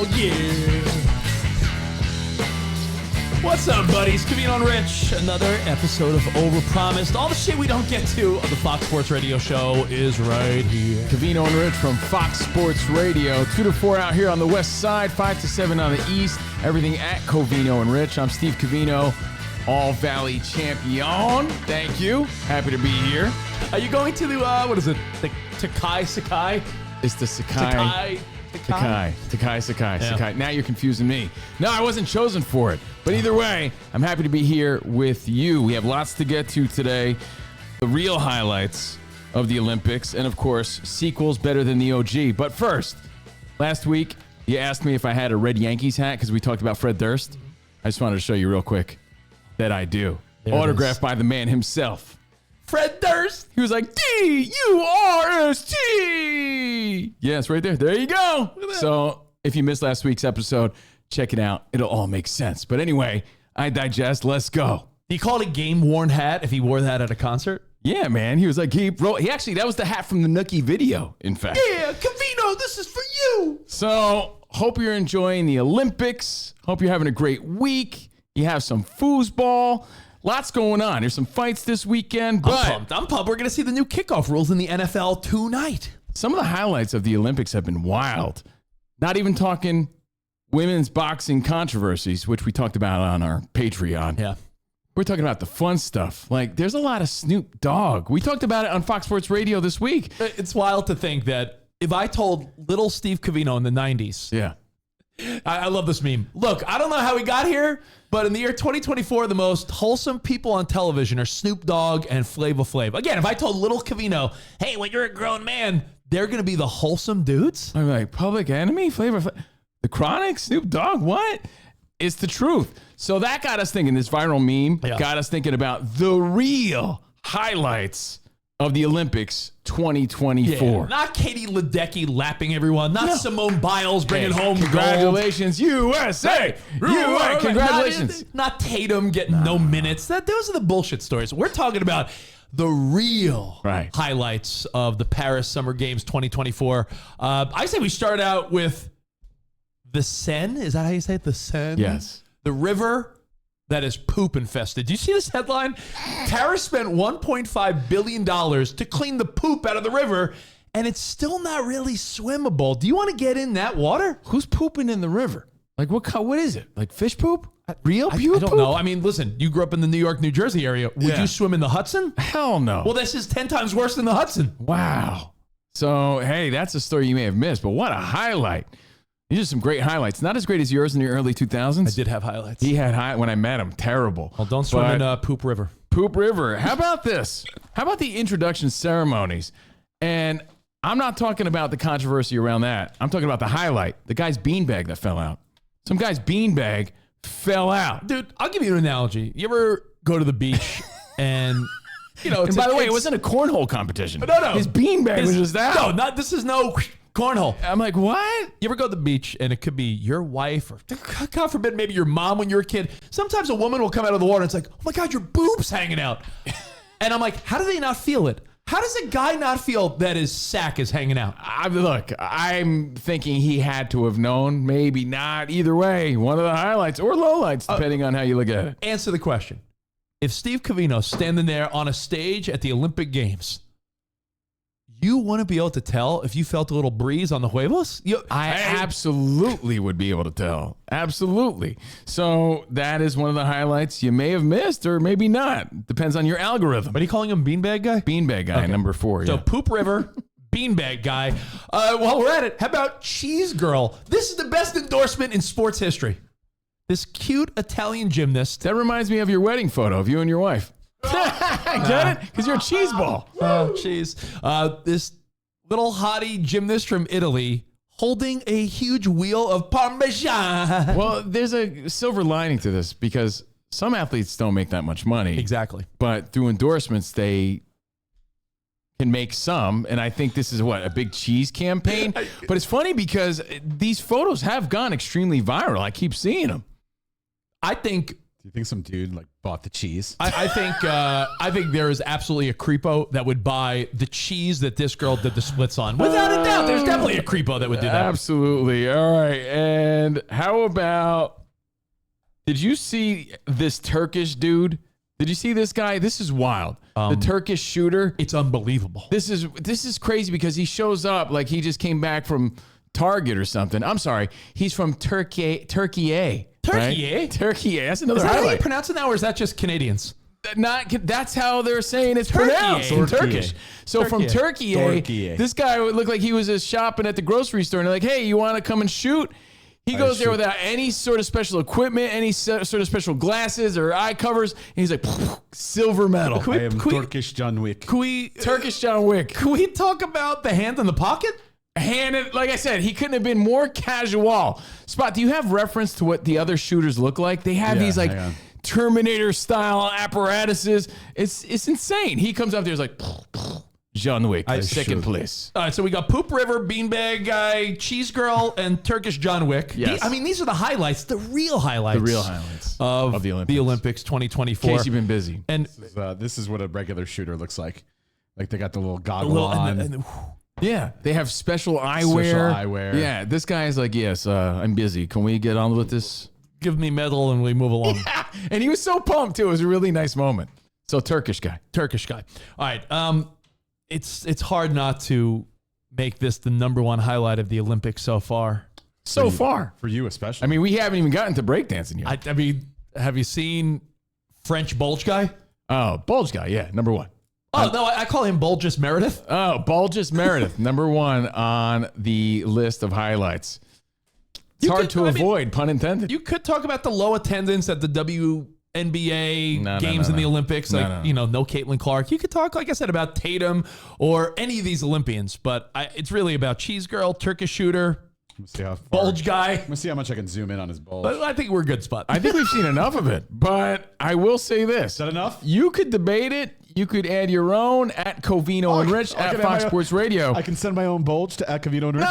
Oh, yeah. What's up, buddies? Covino Rich. Another episode of Overpromised. All the shit we don't get to on the Fox Sports Radio show is right here. Covino and Rich from Fox Sports Radio. 2 to 4 out here on the west side, 5 to 7 on the east. Everything at Covino and Rich. I'm Steve Covino, All Valley champion. Thank you. Happy to be here. Are you going to the, what is it? The Sakai? It's the Sakai. Sakai. Now you're confusing me. No, I wasn't chosen for it. But either way, I'm happy to be here with you. We have lots to get to today. The real highlights of the Olympics. And of course, sequels better than the OG. But first, last week, you asked me if I had a red Yankees hat because we talked about Fred Durst. I just wanted to show you real quick that I do. Autographed by the man himself. Fred Durst. He was like, D-U-R-S-T. Yes, right there. There you go. So if you missed last week's episode, check it out. It'll all make sense. But anyway, I digest. Let's go. He called it a game-worn hat if he wore that at a concert? Yeah, man. He was like, he actually, that was the hat from the Nookie video, in fact. Yeah, Covino, this is for you. So hope you're enjoying the Olympics. Hope you're having a great week. You have some foosball. Lots going on. There's some fights this weekend. But I'm pumped. We're going to see the new kickoff rules in the NFL tonight. Some of the highlights of the Olympics have been wild. Not even talking women's boxing controversies, which we talked about on our Patreon. Yeah. We're talking about the fun stuff. Like, there's a lot of Snoop Dogg. We talked about it on Fox Sports Radio this week. It's wild to think that if I told little Steve Covino in the 90s. Yeah. I love this meme. Look, I don't know how we got here, but in the year 2024, the most wholesome people on television are Snoop Dogg and Flava Flav. Again, if I told little Covino, hey, when you're a grown man, they're going to be the wholesome dudes? I'm like, Public Enemy, Flava Flav, The Chronic, Snoop Dogg, what? It's the truth. So that got us thinking, this viral meme got us thinking about the real highlights of the Olympics 2024. Yeah, not Katie Ledecky lapping everyone. Not Simone Biles bringing home congratulations, gold. USA! USA! Congratulations. Not Tatum getting no minutes. Those are the bullshit stories. We're talking about the real highlights of the Paris Summer Games 2024. I say we start out with the Seine. Is that how you say it? The Seine? Yes. The river that is poop infested. Do you see this headline? Paris spent $1.5 billion to clean the poop out of the river, and it's still not really swimmable. Do you want to get in that water? Who's pooping in the river? Like, what is it? Like fish poop? Real poop? I don't know. I mean, listen, you grew up in the New York, New Jersey area. Would you swim in the Hudson? Hell no. Well, this is 10 times worse than the Hudson. Wow. So, hey, that's a story you may have missed, but what a highlight. These are some great highlights. Not as great as yours in the early 2000s. I did have highlights. He had when I met him. Terrible. Well, don't swim in Poop River. Poop River. How about this? How about the introduction ceremonies? And I'm not talking about the controversy around that. I'm talking about the highlight. The guy's beanbag that fell out. Some guy's beanbag fell out. Dude, I'll give you an analogy. You ever go to the beach and... You know, and by the way, it wasn't a cornhole competition. No. His beanbag was just out. No, this is no cornhole. I'm like, what? You ever go to the beach and it could be your wife or, God forbid, maybe your mom when you're a kid. Sometimes a woman will come out of the water and it's like, oh my God, your boob's hanging out. And I'm like, how do they not feel it? How does a guy not feel that his sack is hanging out? Look, I'm thinking he had to have known. Maybe not. Either way, one of the highlights or lowlights, depending on how you look at it. Answer the question. If Steve Covino standing there on a stage at the Olympic Games, you wouldn't be able to tell if you felt a little breeze on the huevos? I absolutely would be able to tell. Absolutely. So that is one of the highlights you may have missed or maybe not. Depends on your algorithm. But are you calling him Beanbag Guy? Beanbag Guy, number 4. So Poop River, Beanbag Guy. While we're at it, how about Cheese Girl? This is the best endorsement in sports history. This cute Italian gymnast. That reminds me of your wedding photo of you and your wife. Get it? Because you're a cheese ball. Oh, cheese. This little hottie gymnast from Italy holding a huge wheel of Parmesan. Well, there's a silver lining to this because some athletes don't make that much money. Exactly. But through endorsements, they can make some. And I think this is a big cheese campaign. But it's funny because these photos have gone extremely viral. I keep seeing them. I think Do you think some dude like bought the cheese? I think there is absolutely a creepo that would buy the cheese that this girl did the splits on. Without a doubt, there's definitely a creepo that would do that. Absolutely. All right. And how about, did you see this Turkish dude? Did you see this guy? This is wild. The Turkish shooter. It's unbelievable. This is crazy because he shows up like he just came back from Target or something. I'm sorry. He's from Turkey. Turkey, eh? Turkey. That's another Is that how you highlight. pronounce it now, or is that just Canadians? That's how they're saying it's Turkey. pronounced in Turkish. So from Turkey, Turkey. this guy would look like he was just shopping at the grocery store and they're like, hey, you want to come and shoot? He goes there without any sort of special equipment, any sort of special glasses or eye covers. And he's like, silver medal. I am Turkish John Wick. Turkish John Wick. Can we talk about the hand in the pocket? Like I said, he couldn't have been more casual. Spot, do you have reference to what the other shooters look like? They have these like Terminator style apparatuses. It's insane. He comes up there, he's like, John Wick, second place. All right, so we got Poop River, Beanbag Guy, Cheese Girl, and Turkish John Wick. Yes. These are the highlights, the real highlights. Of the Olympics 2024. In case you've been busy. And this is what a regular shooter looks like. Like they got the little goggle on. Yeah, they have special eyewear. Special eyewear. Yeah, this guy is like, yes, I'm busy. Can we get on with this? give me medal and we move along. Yeah. And he was so pumped too. It was a really nice moment. So Turkish guy. All right. It's hard not to make this the number one highlight of the Olympics so far. So far. For you especially. I mean, we haven't even gotten to breakdancing yet. I mean, have you seen French Bulge Guy? Oh, Bulge guy. Yeah, number one. Oh, no, I call him Bulgeous Meredith. Oh, Bulgeous Meredith, number one on the list of highlights. It's hard to avoid, pun intended. You could talk about the low attendance at the WNBA games in the Olympics. No Caitlin Clark. You could talk, like I said, about Tatum or any of these Olympians, but it's really about Cheese Girl, Turkish Shooter, Bulge Guy. I'm going to see how much I can zoom in on his bulge. But I think we're a good spot. I think we've seen enough of it, but I will say this. Is that enough? You could debate it. You could add your own at Covino and Rich at Fox Sports Radio. I can send my own bulge to at Covino and Rich?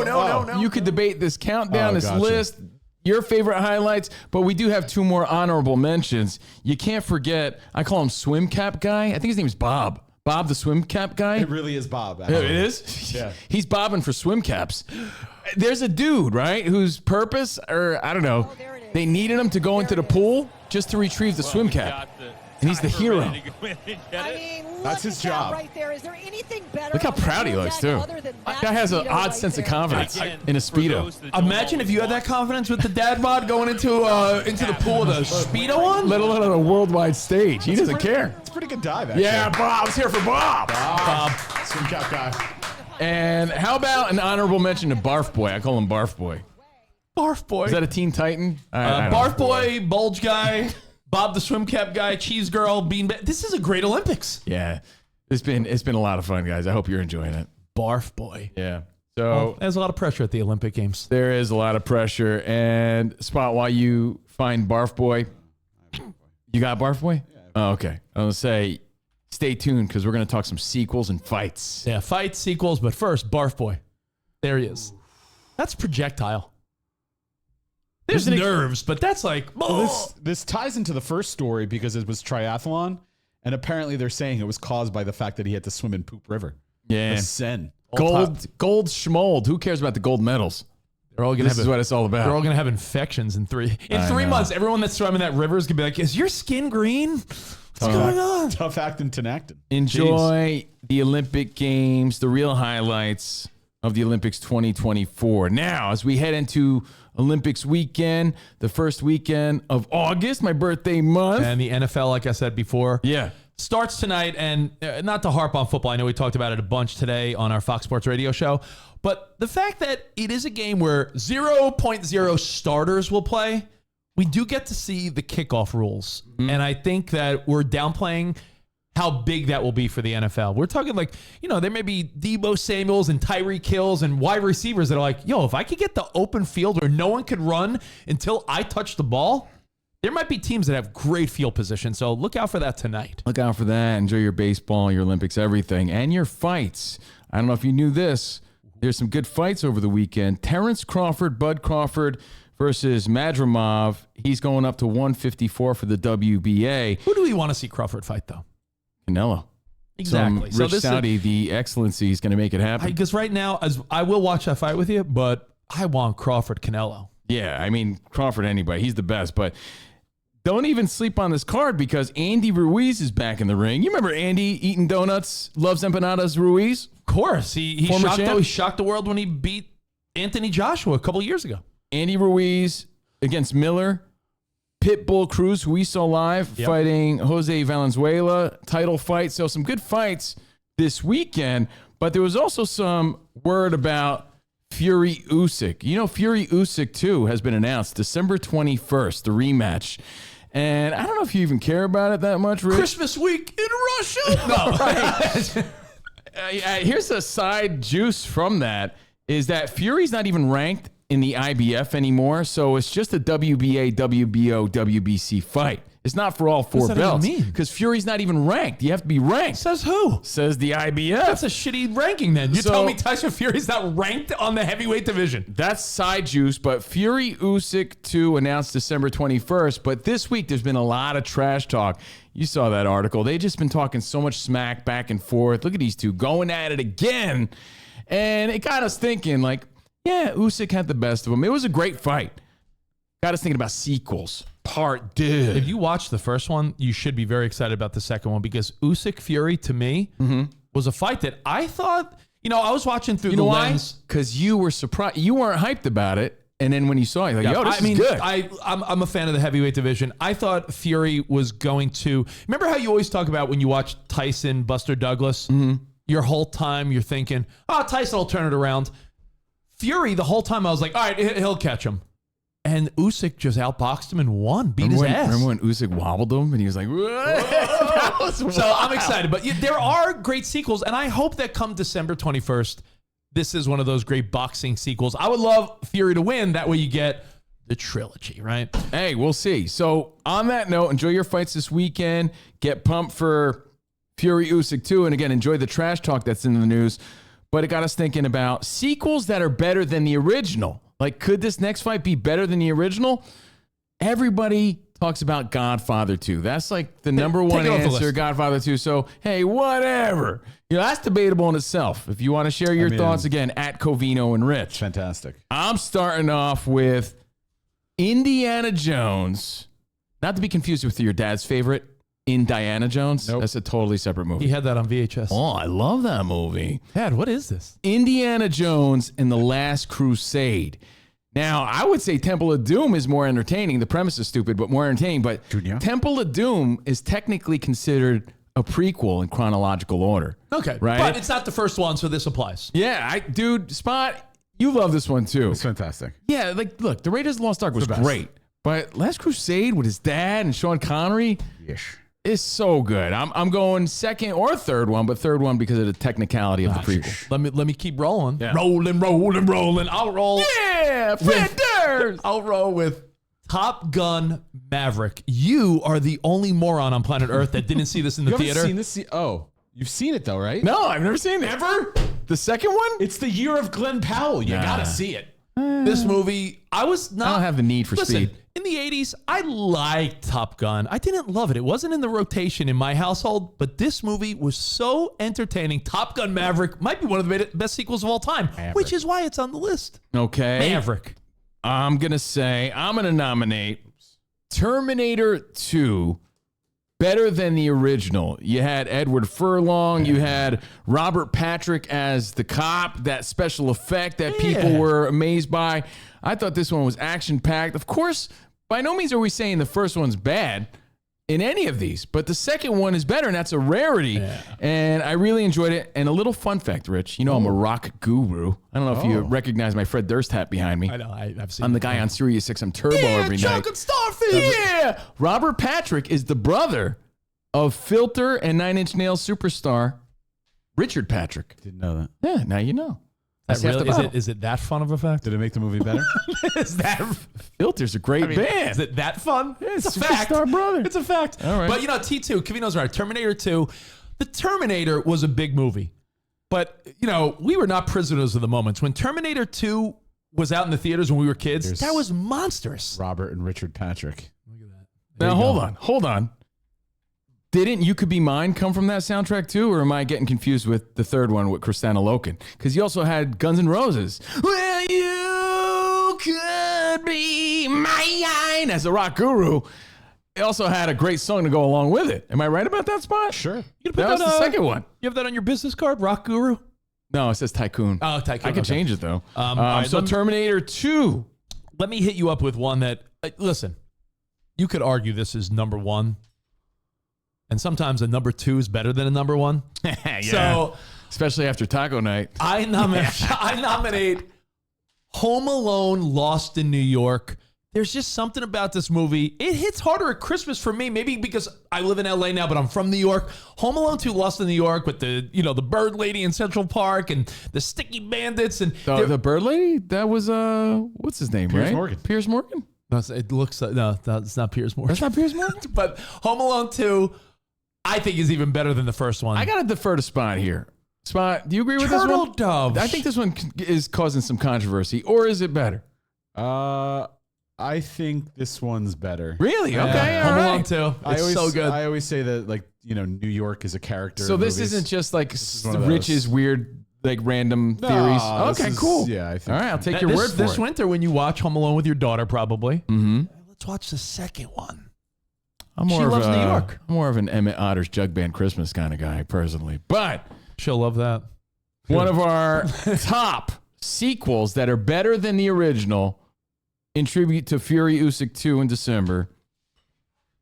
No. You could debate this countdown, this list, your favorite highlights, but we do have two more honorable mentions. You can't forget, I call him Swim Cap Guy. I think his name is Bob. Bob the Swim Cap Guy. It really is Bob. Actually. It is? Yeah. He's bobbing for swim caps. There's a dude, right, whose purpose, or I don't know, they needed him to go into the pool just to retrieve the swim cap. And he's the hero. I mean, that's his job. Right there. Is there anything better? Look how proud he looks, too. That guy has an odd sense of confidence in a Speedo. Imagine if you had that confidence with the dad bod going into the pool with a Speedo on. Let alone on a worldwide stage. He doesn't care. It's a pretty good dive, actually. Yeah, Bob's here for Bob. Bob. Swim cap guy. And how about an honorable mention to Barf Boy? I call him Barf Boy. Barf Boy. Is that a Teen Titan? Barf Boy, Bulge Guy, Bob the Swim Cap Guy, Cheese Girl, Beanbag. This is a great Olympics. Yeah. It's been a lot of fun, guys. I hope you're enjoying it. Barf Boy. Yeah. So there's a lot of pressure at the Olympic Games. There is a lot of pressure. And Spot, while you find Barf Boy, you got Barf Boy? Yeah. Oh, okay. I was going to say, stay tuned because we're going to talk some sequels and fights. Yeah, fights, sequels, but first, Barf Boy. There he is. That's projectile. There's nerves, but that's like... Well, this ties into the first story because it was triathlon, and apparently they're saying it was caused by the fact that he had to swim in Poop River. Yeah. The Seine. Gold schmold. Who cares about the gold medals? They're all gonna this is what it's all about. They're all going to have infections in 3 months. Everyone that's swimming that river is going to be like, is your skin green? What's going on? Tough acting to acting. Enjoy the Olympic Games, the real highlights of the Olympics 2024. Now, as we head into Olympics weekend, the first weekend of August, my birthday month. And the NFL, like I said before, starts tonight. And not to harp on football, I know we talked about it a bunch today on our Fox Sports Radio show, but the fact that it is a game where 0.0 starters will play, we do get to see the kickoff rules. Mm-hmm. And I think that we're downplaying how big that will be for the NFL. We're talking like, there may be Deebo Samuels and Tyreek Hills and wide receivers that are like, if I could get the open field where no one could run until I touch the ball, there might be teams that have great field position. So look out for that tonight. Look out for that. Enjoy your baseball, your Olympics, everything, and your fights. I don't know if you knew this. There's some good fights over the weekend. Terrence Crawford, Bud Crawford versus Madrimov. He's going up to 154 for the WBA. Who do we want to see Crawford fight, though? Canelo. Exactly. Rich Saudi, the excellency, is going to make it happen. Because right now, as I will watch that fight with you, but I want Crawford Canelo. Yeah, I mean, Crawford, anybody. He's the best. But don't even sleep on this card because Andy Ruiz is back in the ring. You remember Andy eating donuts, loves empanadas Ruiz? Of course. He shocked the world when he beat Anthony Joshua a couple of years ago. Andy Ruiz against Miller. Pitbull Cruz, who we saw live, fighting Jose Valenzuela, title fight. So some good fights this weekend. But there was also some word about Fury Usyk. You know, Fury Usyk 2 has been announced December 21st, the rematch. And I don't know if you even care about it that much, Rich. Christmas week in Russia. No, right. Here's a side juice from that, is that Fury's not even ranked in the IBF anymore, so it's just a WBA, WBO, WBC fight. It's not for all four belts. Because Fury's not even ranked. You have to be ranked. Says who? Says the IBF. That's a shitty ranking then. You tell me Tyson Fury's not ranked on the heavyweight division. That's side juice, but Fury Usyk 2 announced December 21st, but this week there's been a lot of trash talk. You saw that article. They've just been talking so much smack back and forth. Look at these two going at it again. And it got us thinking, like, yeah, Usyk had the best of them. It was a great fight. Got us thinking about sequels. Part 2. If you watch the first one, you should be very excited about the second one because Usyk Fury, to me, was a fight that I thought, I was watching through the lens. Because you were surprised. You weren't hyped about it. And then when you saw it, you're like, yo, this is good. I'm a fan of the heavyweight division. I thought Fury was going to... Remember how you always talk about when you watch Tyson, Buster Douglas? Your whole time you're thinking, Tyson will turn it around. Fury, the whole time I was like, all right, he'll catch him. And Usyk just outboxed him and won, beat his ass. Remember when Usyk wobbled him and he was like, So I'm excited. But there are great sequels, and I hope that come December 21st, this is one of those great boxing sequels. I would love Fury to win. That way you get the trilogy, right? Hey, we'll see. So on that note, enjoy your fights this weekend. Get pumped for Fury Usyk 2. And again, enjoy the trash talk that's in the news. But it got us thinking about sequels that are better than the original. Like, could this next fight be better than the original? Everybody talks about Godfather 2. That's like the number one answer, Godfather 2. So, hey, whatever. That's debatable in itself. If you want to share your thoughts, again, at Covino and Rich. Fantastic. I'm starting off with Indiana Jones. Not to be confused with your dad's favorite, Indiana Jones. Nope. That's a totally separate movie. He had that on VHS. Oh, I love that movie. Dad, what is this? Indiana Jones and the Last Crusade. Now, I would say Temple of Doom is more entertaining. The premise is stupid, but more entertaining. But Temple of Doom is technically considered a prequel in chronological order. Okay. Right? But it's not the first one, so this applies. Yeah, dude, Spot, you love this one too. It's fantastic. Yeah, like, look, The Raiders of the Lost Ark was great. But Last Crusade with his dad and Sean Connery. It's so good. I'm going second or third one, but third one because of the technicality of the prequel. Let me keep rolling. Yeah. Rolling. I'll roll. Yeah, Fenders. I'll roll with Top Gun Maverick. You are the only moron on planet Earth that didn't see this in the theater. Seen this? You've seen it though, right? No, I've never seen it. Ever? The second one? It's the year of Glenn Powell. You gotta see it. This movie, I don't have the need for speed. In the 80s, I liked Top Gun. I didn't love it. It wasn't in the rotation in my household, but this movie was so entertaining. Top Gun Maverick might be one of the best sequels of all time, which is why it's on the list. Okay. Maverick. I'm going to nominate Terminator 2 better than the original. You had Edward Furlong. You had Robert Patrick as the cop, that special effect that people were amazed by. I thought this one was action-packed. Of course, by no means are we saying the first one's bad in any of these, but the second one is better, and that's a rarity. Yeah. And I really enjoyed it. And a little fun fact, Rich, I'm a rock guru. I don't know if you recognize my Fred Durst hat behind me. I know, I've seen it. I'm the guy on Sirius XM Turbo every night. Chocolate Starfish! Yeah! Robert Patrick is the brother of Filter and 9 Inch Nails superstar Richard Patrick. Didn't know that. Yeah, now you know. Is it that fun of a fact? Did it make the movie better? Filter's a great band. Is it that fun? It's a fact. Brother. It's a fact. All right. But T2, Covino's right. Terminator 2. The Terminator was a big movie. But, we were not prisoners of the moments. When Terminator 2 was out in the theaters when we were kids, that was monstrous. Robert and Richard Patrick. Look at that. Now, hold on. Didn't You Could Be Mine come from that soundtrack too, or am I getting confused with the third one with Kristanna Loken? Because you also had Guns N' Roses. Well, you could be mine as a rock guru. It also had a great song to go along with it. Am I right about that spot? Sure. That was the second one. You have that on your business card, Rock Guru? No, it says Tycoon. Oh, Tycoon. I could change it though. All right, so Terminator 2. Let me hit you up with one that, listen, you could argue this is number one. And sometimes a number 2 is better than a number 1. Yeah. So, especially after taco night. I nominate Home Alone Lost in New York. There's just something about this movie. It hits harder at Christmas for me, maybe because I live in LA now, but I'm from New York. Home Alone 2 Lost in New York with the bird lady in Central Park and the sticky bandits and the bird lady? That was what's his name, Piers right? Morgan. Piers Morgan? No, it looks no, that's not Piers Morgan. That's not Piers Morgan? But Home Alone 2 I think is even better than the first one. I got to defer to Spot here. Spot, do you agree with this one? Turtle doves. I think this one is causing some controversy, or is it better? I think this one's better. Really? Yeah. Okay. Home all Alone right. 2. It's so good. I always say that, New York is a character. So in this movies. isn't just like one of those. Rich's weird, like random theories. Okay, cool. Yeah, I think. All right, I'll take your word for this it. winter when you watch Home Alone with your daughter, probably. Mm-hmm. Let's watch the second one. I'm She loves New York. I'm more of an Emmett Otter's Jug Band Christmas kind of guy, personally. But She'll love that. one of our top sequels that are better than the original, in tribute to Fury Usyk 2 in December.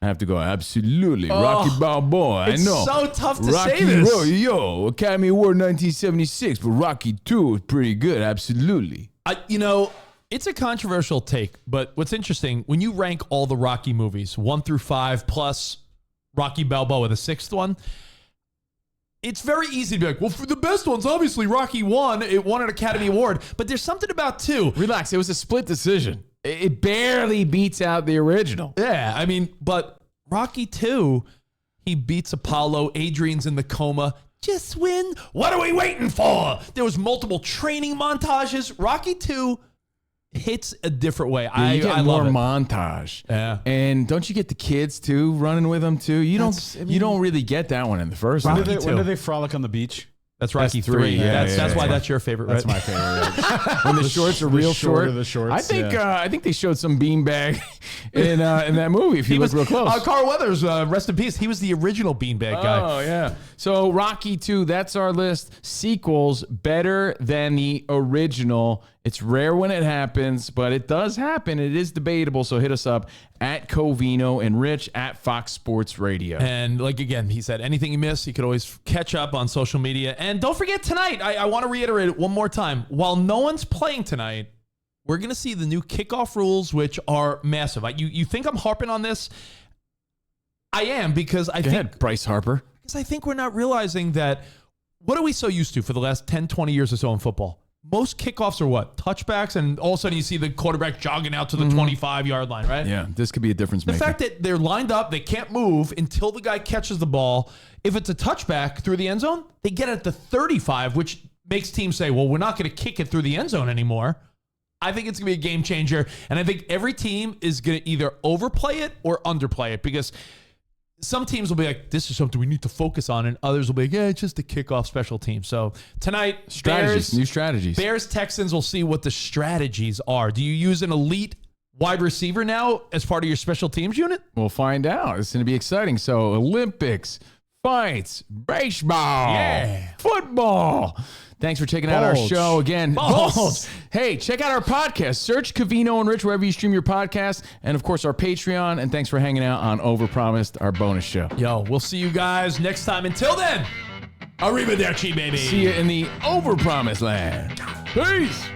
I have to go, absolutely. Rocky Balboa. It's I know. so tough to Rocky say this. Yo, Academy Award 1976, but Rocky 2 is pretty good. Absolutely. It's a controversial take, but what's interesting, when you rank all the Rocky movies, 1 through 5, plus Rocky Balboa, the 6th one, it's very easy to be like, well, for the best ones, obviously Rocky 1, it won an Academy Award, but there's something about 2. Relax. It was a split decision. It barely beats out the original. Yeah, but Rocky 2, he beats Apollo, Adrian's in the coma. Just win. What are we waiting for? There was multiple training montages. Rocky 2 hits a different way. You get I more love it. montage. Yeah. And don't you get the kids too running with them too? You don't really get that one in the first one. When do they frolic on the beanbag? That's Rocky That's 3. 3. Yeah, That's why yeah. that's your favorite, That's right? my favorite. When the shorts are real short. The shorts. I think they showed some beanbag in that movie. If you look real close. Carl Weathers, rest in peace. He was the original beanbag guy. Oh yeah. So Rocky 2, that's our list. Sequels better than the original. It's rare when it happens, but it does happen. It is debatable. So hit us up at Covino and Rich at Fox Sports Radio. And again, he said, anything you miss, you could always catch up on social media. And don't forget tonight, I want to reiterate it one more time. While no one's playing tonight, we're going to see the new kickoff rules, which are massive. You think I'm harping on this? I am, because Go ahead, Bryce Harper. Because I think we're not realizing that, what are we so used to for the last 10, 20 years or so in football? Most kickoffs are what? Touchbacks, and all of a sudden you see the quarterback jogging out to the 25-yard line, right? Yeah, this could be a difference maker. The fact that they're lined up, they can't move until the guy catches the ball. If it's a touchback through the end zone, they get it at the 35, which makes teams say, well, we're not going to kick it through the end zone anymore. I think it's going to be a game changer, and I think every team is going to either overplay it or underplay it, because some teams will be like, this is something we need to focus on, and others will be like, yeah, it's just a kickoff special team. So tonight, new strategies. Bears, Texans, will see what the strategies are. Do you use an elite wide receiver now as part of your special teams unit? We'll find out. It's going to be exciting. So Olympics, fights, baseball, football. Thanks for checking out our show again. Bulge. Hey, check out our podcast. Search Covino and Rich wherever you stream your podcast. And, of course, our Patreon. And thanks for hanging out on Overpromised, our bonus show. Yo, we'll see you guys next time. Until then, arrivederci, baby. See you in the Overpromised land. Peace.